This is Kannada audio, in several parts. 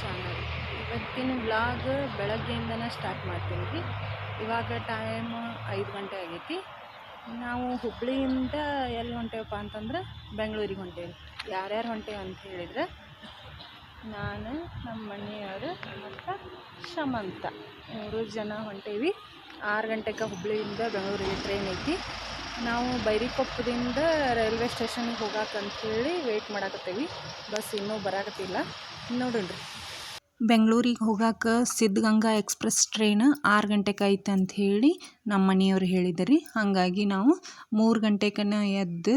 ಚಾನಲ್. ಇವತ್ತಿನ ವ್ಲಾಗ್ ಬೆಳಗ್ಗೆಯಿಂದನೇ ಸ್ಟಾರ್ಟ್ ಮಾಡ್ತೀನಿ ರೀ. ಇವಾಗ ಟೈಮ್ 5 ಗಂಟೆ ಆಗೈತಿ. ನಾವು ಹುಬ್ಬಳ್ಳಿಯಿಂದ ಎಲ್ಲಿ ಹೊಂಟೇವಪ್ಪ ಅಂತಂದ್ರೆ ಬೆಂಗಳೂರಿಗೆ ಹೊಂಟೇವಿ. ಯಾರ್ಯಾರು ಹೊಂಟೇವಿ ಅಂತ ಹೇಳಿದ್ರೆ ನಾನು, ನಮ್ಮ ಮನೆಯವರು ಮತ್ತು ಶಮಂತ 3 ಜನ ಹೊಂಟೇವಿ. 6 ಗಂಟೆಗೆ ಹುಬ್ಬಳ್ಳಿಯಿಂದ ಬೆಂಗಳೂರಿಗೆ ಟ್ರೈನ್ ಐತಿ. ನಾವು ಬೈರಿಕೊಪ್ಪದಿಂದ ರೈಲ್ವೆ ಸ್ಟೇಷನ್ಗೆ ಹೋಗಾಕಂಥೇಳಿ ವೆಯ್ಟ್ ಮಾಡಾಕತ್ತೇವಿ. ಬಸ್ ಇನ್ನೂ ಬರಾಕತ್ತಿಲ್ಲ, ನೋಡೋಣ್ರಿ. ಬೆಂಗಳೂರಿಗೆ ಹೋಗಾಕ ಸಿದ್ಧಗಂಗಾ ಎಕ್ಸ್ಪ್ರೆಸ್ ಟ್ರೈನ್ 6 ಗಂಟೆಗೆ ಐತೆ ಅಂತ ಹೇಳಿ ನಮ್ಮ ಮನೆಯವ್ರು ಹೇಳಿದ್ರಿ. ಹಾಗಾಗಿ ನಾವು 3 ಗಂಟೆಗನ ಎದ್ದು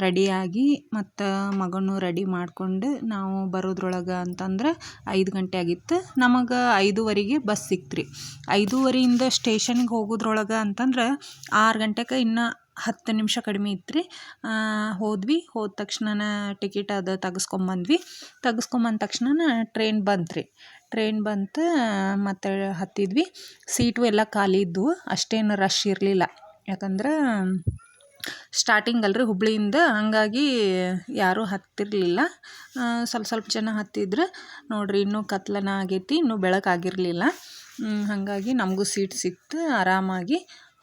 ರೆಡಿಯಾಗಿ ಮತ್ತು ಮಗನೂ ರೆಡಿ ಮಾಡ್ಕೊಂಡು ನಾವು ಬರೋದ್ರೊಳಗೆ ಅಂತಂದ್ರೆ 5 ಗಂಟೆ ಆಗಿತ್ತು. ನಮಗೆ 5:15ಗೆ ಬಸ್ ಸಿಕ್ತು ರೀ. 5:15ಯಿಂದ ಸ್ಟೇಷನ್ಗೆ ಹೋಗೋದ್ರೊಳಗೆ ಅಂತಂದ್ರೆ 6 ಗಂಟೆಗೆ ಇನ್ನೂ 10 ನಿಮಿಷ ಕಡಿಮೆ ಇತ್ತು ರೀ. ಹೋದ ತಕ್ಷಣ ಟಿಕೆಟ್ ಅದು ತೆಗೆಸ್ಕೊಂಬಂದ್ವಿ. ತೆಗೆಸ್ಕೊಂಬಂದ ತಕ್ಷಣ ಟ್ರೈನ್ ಬಂತು ರೀ. ಟ್ರೈನ್ ಬಂತು, ಮತ್ತು ಹತ್ತಿದ್ವಿ. ಸೀಟು ಎಲ್ಲ ಖಾಲಿ ಇದ್ದವು, ಅಷ್ಟೇನು ರಶ್ ಇರಲಿಲ್ಲ. ಯಾಕಂದ್ರೆ ಸ್ಟಾರ್ಟಿಂಗ್ ಅಲ್ರಿ ಹುಬ್ಬಳ್ಳಿಯಿಂದ, ಹಾಗಾಗಿ ಯಾರೂ ಹತ್ತಿರಲಿಲ್ಲ. ಸ್ವಲ್ಪ ಜನ ಹತ್ತಿದ್ರೆ ನೋಡಿರಿ. ಇನ್ನೂ ಕತ್ಲನ ಆಗೈತಿ, ಇನ್ನೂ ಬೆಳಕಾಗಿರಲಿಲ್ಲ. ಹಾಗಾಗಿ ನಮಗೂ ಸೀಟ್ ಸಿಕ್ತು, ಆರಾಮಾಗಿ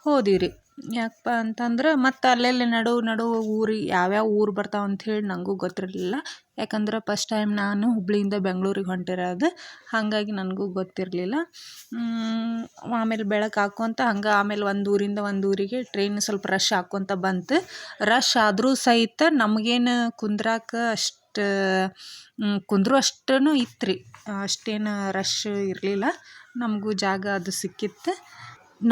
ಹೋದಿವಿ. ಯಾಕಪ್ಪ ಅಂತಂದ್ರೆ ಮತ್ತು ಅಲ್ಲೆಲ್ಲಿ ನಡು ಊರು ಯಾವ್ಯಾವ ಊರು ಬರ್ತಾವೆ ಅಂಥೇಳಿ ನನಗೂ ಗೊತ್ತಿರಲಿಲ್ಲ. ಯಾಕಂದ್ರೆ ಫಸ್ಟ್ ಟೈಮ್ ನಾನು ಹುಬ್ಬಳ್ಳಿಯಿಂದ ಬೆಂಗಳೂರಿಗೆ ಹೊಂಟಿರೋದು, ಹಾಗಾಗಿ ನನಗೂ ಗೊತ್ತಿರಲಿಲ್ಲ. ಆಮೇಲೆ ಬೆಳಕು ಹಾಕ್ಕೊಂತ ಹಂಗೆ ಆಮೇಲೆ ಒಂದು ಊರಿಂದ ಒಂದು ಊರಿಗೆ ಟ್ರೈನ್ ಸ್ವಲ್ಪ ರಶ್ ಹಾಕ್ಕೊಂತ ಬಂತು. ರಶ್ ಆದರೂ ಸಹಿತ ನಮಗೇನು ಕುಂದ್ರಾಕ ಕುಂದ್ರು ಅಷ್ಟೂ ಇತ್ತು ರೀ. ಅಷ್ಟೇನು ರಶ್ ಇರಲಿಲ್ಲ. ನಮಗೂ ಜಾಗ ಅದು ಸಿಕ್ಕಿತ್ತು.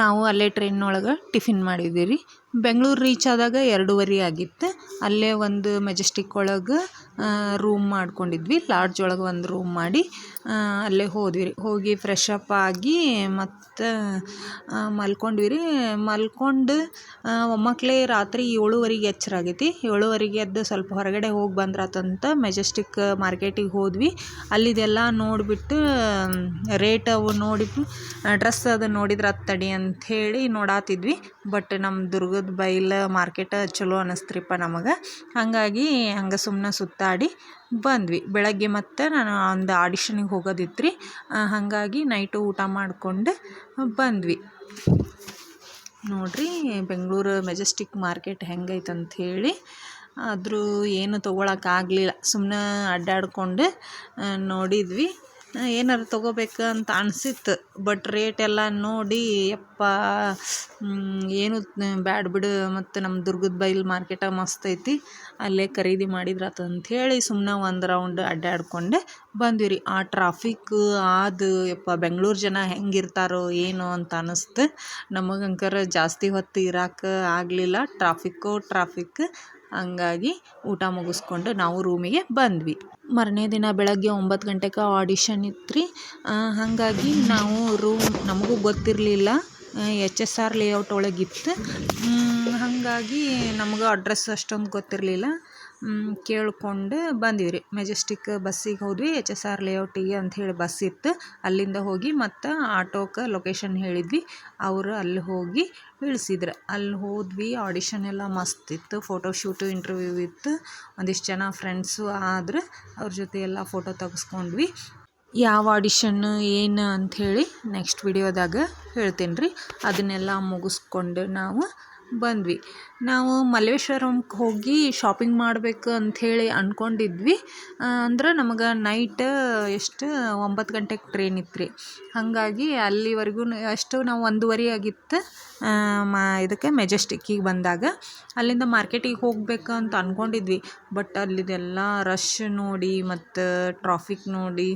ನಾವು ಅಲ್ಲೇ ಟ್ರೈನ್ನೊಳಗೆ ಟಿಫಿನ್ ಮಾಡಿದ್ವಿ ರೀ. ಬೆಂಗಳೂರು ರೀಚ್ ಆದಾಗ 2:30 ಆಗಿತ್ತು. ಅಲ್ಲೇ ಒಂದು ಮೆಜೆಸ್ಟಿಕ್ ಒಳಗೆ ರೂಮ್ ಮಾಡ್ಕೊಂಡಿದ್ವಿ. ಲಾಡ್ಜ್ ಒಳಗೆ ಒಂದು ರೂಮ್ ಮಾಡಿ ಅಲ್ಲೇ ಹೋದ್ವಿ ರೀ. ಹೋಗಿ ಫ್ರೆಶ್ ಅಪ್ ಆಗಿ ಮತ್ತು ಮಲ್ಕೊಂಡ್ವಿ ರೀ. ಮಲ್ಕೊಂಡು ಒಮ್ಮಕ್ಲೇ ರಾತ್ರಿ 7:30ಗೆ ಎಚ್ಚರ ಆಗೈತಿ. 7:30ಗೆ ಎದ್ದು ಸ್ವಲ್ಪ ಹೊರಗಡೆ ಹೋಗಿ ಬಂದ್ರಾತಂತ ಮೆಜೆಸ್ಟಿಕ್ ಮಾರ್ಕೆಟಿಗೆ ಹೋದ್ವಿ. ಅಲ್ಲಿದೆಲ್ಲ ನೋಡಿಬಿಟ್ಟು ರೇಟ್ ಅವು ನೋಡಿಬಿಟ್ಟು ಡ್ರೆಸ್ ಅದು ನೋಡಿದ್ರೆ ತಡಿ ಅಂಥೇಳಿ ನೋಡಾತಿದ್ವಿ. ಬಟ್ ನಮ್ಮ ದುರ್ಗದ ಬೈಲ್ ಮಾರ್ಕೆಟ್ ಚಲೋ ಅನ್ನಿಸ್ತ್ರಿಪ್ಪ ನಮಗೆ. ಹಾಗಾಗಿ ಹಂಗೆ ಸುಮ್ಮನೆ ಸುತ್ತಾಡಿ ಬಂದ್ವಿ. ಬೆಳಗ್ಗೆ ಮತ್ತು ನಾನು ಒಂದು ಆಡಿಷನಿಗೆ ಹೋಗೋದಿತ್ತು ರೀ. ಹಾಗಾಗಿ ನೈಟು ಊಟ ಮಾಡಿಕೊಂಡು ಬಂದ್ವಿ. ನೋಡಿರಿ ಬೆಂಗಳೂರು ಮೆಜೆಸ್ಟಿಕ್ ಮಾರ್ಕೆಟ್ ಹೆಂಗೈತೆ ಅಂಥೇಳಿ. ಆದರೂ ಏನು ತೊಗೊಳಕ್ಕಾಗಲಿಲ್ಲ, ಸುಮ್ಮನೆ ಅಡ್ಡಾಡ್ಕೊಂಡು ನೋಡಿದ್ವಿ. ಏನಾರು ತೊಗೋಬೇಕು ಅಂತ ಅನಿಸಿತ್ತು, ಬಟ್ ರೇಟ್ ಎಲ್ಲ ನೋಡಿ ಯಪ್ಪ ಏನು ಬ್ಯಾಡ ಬಿಡು, ಮತ್ತು ನಮ್ಮ ದುರ್ಗದ ಬೈಲ್ ಮಾರ್ಕೆಟ ಮಸ್ತ್ ಐತಿ, ಅಲ್ಲೇ ಖರೀದಿ ಮಾಡಿದ್ರಾತು ಅಂಥೇಳಿ ಸುಮ್ಮನೆ ಒಂದು ರೌಂಡ್ ಅಡ್ಡಾಡ್ಕೊಂಡೆ ಬಂದ್ವಿ ರೀ. ಆ ಟ್ರಾಫಿಕ್ ಅದು ಯಪ್ಪ, ಬೆಂಗಳೂರು ಜನ ಹೆಂಗಿರ್ತಾರೋ ಏನೋ ಅಂತ ಅನ್ನಿಸ್ತು. ನಮಗಂಕರ ಜಾಸ್ತಿ ಹೊತ್ತು ಇರೋಕೆ ಆಗಲಿಲ್ಲ, ಟ್ರಾಫಿಕ್. ಹಂಗಾಗಿ ಊಟ ಮುಗಿಸ್ಕೊಂಡು ನಾವು ರೂಮಿಗೆ ಬಂದ್ವಿ. ಮರನೇ ದಿನ ಬೆಳಗ್ಗೆ 9 ಗಂಟೆಗೆ ಆಡಿಷನ್ ಇತ್ತು ರೀ. ಹಾಗಾಗಿ ನಾವು ನಮಗೂ ಗೊತ್ತಿರಲಿಲ್ಲ, HSR ಲೇಔಟ್ ಒಳಗಿತ್ತು. ಹಾಗಾಗಿ ನಮಗೂ ಅಡ್ರೆಸ್ ಅಷ್ಟೊಂದು ಗೊತ್ತಿರಲಿಲ್ಲ. ಕೇಳ್ಕೊಂಡು ಬಂದ್ವಿ ರೀ. ಮೆಜೆಸ್ಟಿಕ್ ಬಸ್ಸಿಗೆ ಹೋದ್ವಿ. HSR ಲೇಔಟಿಗೆ ಅಂಥೇಳಿ ಬಸ್ ಇತ್ತು. ಅಲ್ಲಿಂದ ಹೋಗಿ ಮತ್ತು ಆಟೋಕ್ಕೆ ಲೊಕೇಶನ್ ಹೇಳಿದ್ವಿ. ಅವರು ಅಲ್ಲಿ ಹೋಗಿ ಇಳಿಸಿದ್ರು. ಅಲ್ಲಿ ಹೋದ್ವಿ. ಆಡಿಷನ್ ಎಲ್ಲ ಮಸ್ತ್ ಇತ್ತು. ಫೋಟೋಶೂಟು, ಇಂಟರ್ವ್ಯೂ ಇತ್ತು. ಒಂದಿಷ್ಟು ಜನ ಫ್ರೆಂಡ್ಸು ಆದ್ರೆ ಅವ್ರ ಜೊತೆ ಎಲ್ಲ ಫೋಟೋ ತೆಗೆಸ್ಕೊಂಡ್ವಿ. ಯಾವ ಆಡಿಷನ್ನು ಏನು ಅಂಥೇಳಿ ನೆಕ್ಸ್ಟ್ ವಿಡಿಯೋದಾಗ ಹೇಳ್ತೀನಿ ರೀ. ಅದನ್ನೆಲ್ಲ ಮುಗಿಸ್ಕೊಂಡು ನಾವು ಬಂದ್ವಿ. ನಾವು ಮಲ್ಲೇಶ್ವರಂಗೆ ಹೋಗಿ ಶಾಪಿಂಗ್ ಮಾಡಬೇಕು ಅಂಥೇಳಿ ಅಂದ್ಕೊಂಡಿದ್ವಿ. ಅಂದ್ರೆ ನಮಗೆ ನೈಟ್ 9 ಗಂಟೆಗೆ ಟ್ರೈನ್ ಇತ್ತು ರೀ. ಹಾಗಾಗಿ ಅಲ್ಲಿವರೆಗೂ ನಾವು 1:30 ಆಗಿತ್ತು ಇದಕ್ಕೆ ಮೆಜೆಸ್ಟಿಕ್ಕಿಗೆ ಬಂದಾಗ. ಅಲ್ಲಿಂದ ಮಾರ್ಕೆಟಿಗೆ ಹೋಗ್ಬೇಕು ಅಂತ ಅಂದ್ಕೊಂಡಿದ್ವಿ. ಬಟ್ ಅಲ್ಲಿದೆಲ್ಲ ರಶ್ ನೋಡಿ ಮತ್ತು ಟ್ರಾಫಿಕ್ ನೋಡಿ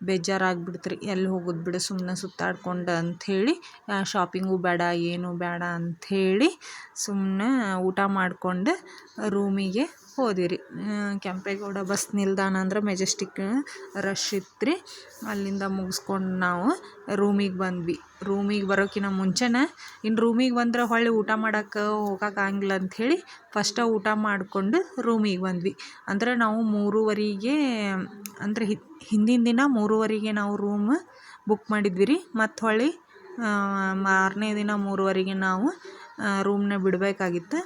ಬೇಜಾರಾಗ್ಬಿಡ್ತು ರೀ. ಎಲ್ಲಿ ಹೋಗೋದು ಬಿಡು, ಸುಮ್ಮನೆ ಸುತ್ತಾಡ್ಕೊಂಡು ಅಂಥೇಳಿ, ಶಾಪಿಂಗು ಬೇಡ ಏನೂ ಬೇಡ ಅಂಥೇಳಿ ಸುಮ್ಮನೆ ಊಟ ಮಾಡಿಕೊಂಡು ರೂಮಿಗೆ ಹೋದ್ವಿ ರೀ. ಕೆಂಪೇಗೌಡ ಬಸ್ ನಿಲ್ದಾಣ ಅಂದ್ರೆ ಮೆಜೆಸ್ಟಿಕ್ ರಶ್ ಇತ್ತು ರೀ. ಅಲ್ಲಿಂದ ಮುಗಿಸ್ಕೊಂಡು ನಾವು ರೂಮಿಗೆ ಬಂದ್ವಿ. ರೂಮಿಗೆ ಬರೋಕ್ಕಿಂತ ಮುಂಚೆನೇ ಇನ್ನು ರೂಮಿಗೆ ಬಂದ್ರೆ ಹೊಳ್ಳಿ ಊಟ ಮಾಡೋಕ್ಕೆ ಹೋಗೋಕ್ಕಾಗಿಲ್ಲ ಅಂಥೇಳಿ ಫಸ್ಟ ಊಟ ಮಾಡಿಕೊಂಡು ರೂಮಿಗೆ ಬಂದ್ವಿ. ಅಂದರೆ ನಾವು 3:30ಗೆ, ಅಂದರೆ ಹಿಂದಿನ ದಿನ 3:30ಗೆ ನಾವು ರೂಮ್ ಬುಕ್ ಮಾಡಿದ್ವಿ ರೀ. ಮತ್ತು ಹೊಳ್ಳಿ ಮಾರನೇ ದಿನ 3:30ಗೆ ನಾವು ರೂಮ್ನ ಬಿಡಬೇಕಾಗಿತ್ತು.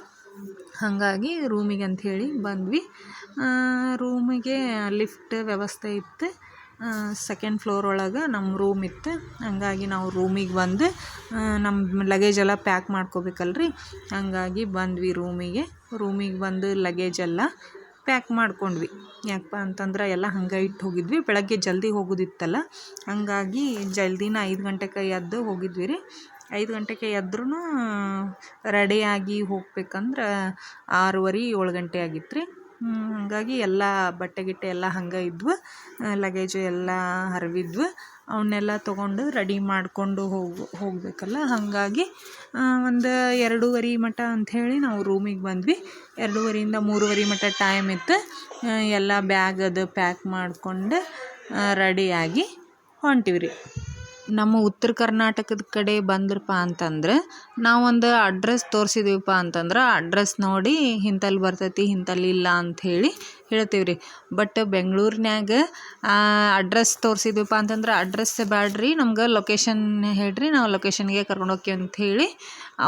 ಹಾಗಾಗಿ ರೂಮಿಗೆ ಅಂಥೇಳಿ ಬಂದ್ವಿ. ರೂಮಿಗೆ ಲಿಫ್ಟ್ ವ್ಯವಸ್ಥೆ ಇತ್ತು. ಸೆಕೆಂಡ್ ಫ್ಲೋರ್ ಒಳಗೆ ನಮ್ಮ ರೂಮ್ ಇತ್ತು. ಹಂಗಾಗಿ ನಾವು ರೂಮಿಗೆ ಬಂದು ನಮ್ಮ ಲಗೇಜ್ ಎಲ್ಲ ಪ್ಯಾಕ್ ಮಾಡ್ಕೋಬೇಕಲ್ರಿ, ಹಂಗಾಗಿ ಬಂದ್ವಿ ರೂಮಿಗೆ ಬಂದು ಲಗೇಜೆಲ್ಲ ಪ್ಯಾಕ್ ಮಾಡ್ಕೊಂಡ್ವಿ. ಯಾಕಪ್ಪ ಅಂತಂದ್ರೆ ಎಲ್ಲ ಹಂಗೆ ಇಟ್ಟು ಹೋಗಿದ್ವಿ. ಬೆಳಗ್ಗೆ ಜಲ್ದಿ ಹೋಗೋದಿತ್ತಲ್ಲ, ಹಂಗಾಗಿ ಜಲ್ದಿನ 5 ಗಂಟೆಗೆ ಎದ್ದು ಹೋಗಿದ್ವಿ ರೀ. 5 ಗಂಟೆಗೆ ಎದ್ರೂ ರೆಡಿಯಾಗಿ ಹೋಗ್ಬೇಕಂದ್ರೆ 6:30 7 ಗಂಟೆ ಆಗಿತ್ತು ರೀ. ಹಾಗಾಗಿ ಎಲ್ಲ ಬಟ್ಟೆ ಗಿಟ್ಟೆ ಎಲ್ಲ ಹಂಗೆ ಇದ್ವು, ಲಗೇಜು ಎಲ್ಲ ಹರಿವಿದ್ವು. ಅವನ್ನೆಲ್ಲ ತೊಗೊಂಡು ರೆಡಿ ಮಾಡಿಕೊಂಡು ಹೋಗಬೇಕಲ್ಲ, ಹಾಗಾಗಿ ಒಂದು 2:30 ಮಟ ಅಂಥೇಳಿ ನಾವು ರೂಮಿಗೆ ಬಂದ್ವಿ. 2:30 ಇಂದ 3:30 ಮಟ ಟೈಮ್ ಇತ್ತು. ಎಲ್ಲ ಬ್ಯಾಗ್ ಅದು ಪ್ಯಾಕ್ ಮಾಡಿಕೊಂಡು ರೆಡಿಯಾಗಿ ಹೊಂಟಿವಿ ರೀ. ನಮ್ಮ ಉತ್ತರ ಕರ್ನಾಟಕದ ಕಡೆ ಬಂದ್ರಪ್ಪ ಅಂತಂದ್ರೆ ನಾವೊಂದು ಅಡ್ರೆಸ್ ತೋರಿಸಿದೀವಪ್ಪ ಅಂತಂದ್ರೆ ಅಡ್ರೆಸ್ ನೋಡಿ ಇಂತಲ್ಲಿ ಬರ್ತೈತಿ ಇಂತಲ್ಲಿ ಇಲ್ಲ ಅಂಥೇಳಿ ಹೇಳ್ತೀವಿ ರೀ. ಬಟ್ ಬೆಂಗಳೂರಿನ್ಯಾಗ ಅಡ್ರೆಸ್ ತೋರಿಸಿದ್ವಿಪ್ಪ ಅಂತಂದ್ರೆ ಅಡ್ರೆಸ್ ಬ್ಯಾಡ್ರಿ, ನಮ್ಗೆ ಲೊಕೇಶನ್ ಹೇಳ್ರಿ, ನಾವು ಲೊಕೇಶನ್ಗೆ ಕರ್ಕೊಂಡು ಹೋಗ್ತೀವಿ ಅಂಥೇಳಿ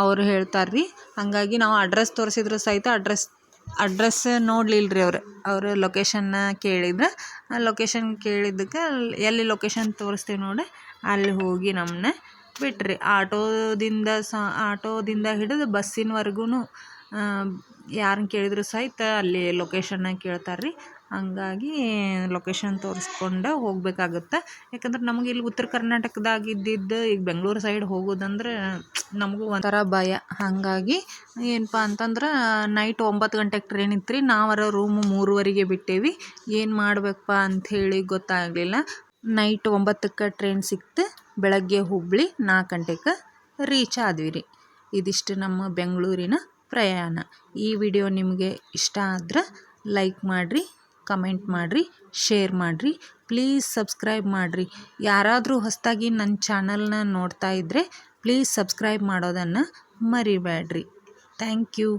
ಅವ್ರು ಹೇಳ್ತಾರೆ ರೀ. ಹಾಗಾಗಿ ನಾವು ಅಡ್ರೆಸ್ ತೋರಿಸಿದ್ರು ಸಹಿತ ಅಡ್ರೆಸ್ ನೋಡ್ಲಿಲ್ಲ ರೀ. ಅವರು ಲೊಕೇಶನ್ನ ಕೇಳಿದ್ರೆ, ಲೊಕೇಶನ್ ಕೇಳಿದ್ದಕ್ಕೆ ಎಲ್ಲಿ ಲೊಕೇಶನ್ ತೋರಿಸ್ತೀವಿ ನೋಡಿ ಅಲ್ಲಿ ಹೋಗಿ ನಮ್ಮನ್ನ ಬಿಟ್ರಿ. ಆಟೋದಿಂದ ಹಿಡಿದು ಬಸ್ಸಿನವರೆಗೂ ಯಾರನ್ನ ಕೇಳಿದ್ರು ಸಹಿತ ಅಲ್ಲಿ ಲೊಕೇಶನ್ನ ಕೇಳ್ತಾರೆ ರೀ. ಹಂಗಾಗಿ ಲೊಕೇಶನ್ ತೋರಿಸ್ಕೊಂಡು ಹೋಗಬೇಕಾಗತ್ತೆ. ಯಾಕಂದ್ರೆ ನಮಗೆ ಇಲ್ಲಿ ಉತ್ತರ ಕರ್ನಾಟಕದಾಗ ಇದ್ದಿದ್ದು ಈಗ ಬೆಂಗಳೂರು ಸೈಡ್ ಹೋಗೋದಂದ್ರೆ ನಮಗೂ ಒಂಥರ ಭಯ. ಹಾಗಾಗಿ ಏನಪ್ಪ ಅಂತಂದ್ರೆ ನೈಟ್ 9 ಗಂಟೆಗೆ ಟ್ರೈನ್ ಇತ್ತು ರೀ. ನಾವರ ರೂಮು 3:30ಗೆ ಬಿಟ್ಟೇವಿ. ಏನು ಮಾಡಬೇಕಪ್ಪ ಅಂಥೇಳಿ ಗೊತ್ತಾಗಲಿಲ್ಲ. ನೈಟ್ 9ಕ್ಕೆ ಟ್ರೈನ್ ಸಿಕ್ತು. ಬೆಳಗ್ಗೆ ಹುಬ್ಬಳ್ಳಿ 4 ಗಂಟೆಗೆ ರೀಚ್ ಆದ್ವಿ ರೀ. ಇದಿಷ್ಟು ನಮ್ಮ ಬೆಂಗಳೂರಿನ ಪ್ರಯಾಣ. ಈ ವಿಡಿಯೋ ನಿಮಗೆ ಇಷ್ಟ ಆದ್ರೆ ಲೈಕ್ ಮಾಡಿರಿ, ಕಮೆಂಟ್ ಮಾಡಿರಿ, ಶೇರ್ ಮಾಡಿರಿ, ಪ್ಲೀಸ್ ಸಬ್ಸ್ಕ್ರೈಬ್ ಮಾಡಿರಿ. ಯಾರಾದರೂ ಹೊಸದಾಗಿ ನನ್ನ ಚಾನಲ್ನ ನೋಡ್ತಾ ಇದ್ದರೆ ಪ್ಲೀಸ್ ಸಬ್ಸ್ಕ್ರೈಬ್ ಮಾಡೋದನ್ನು ಮರಿಬೇಡ್ರಿ. Thank you.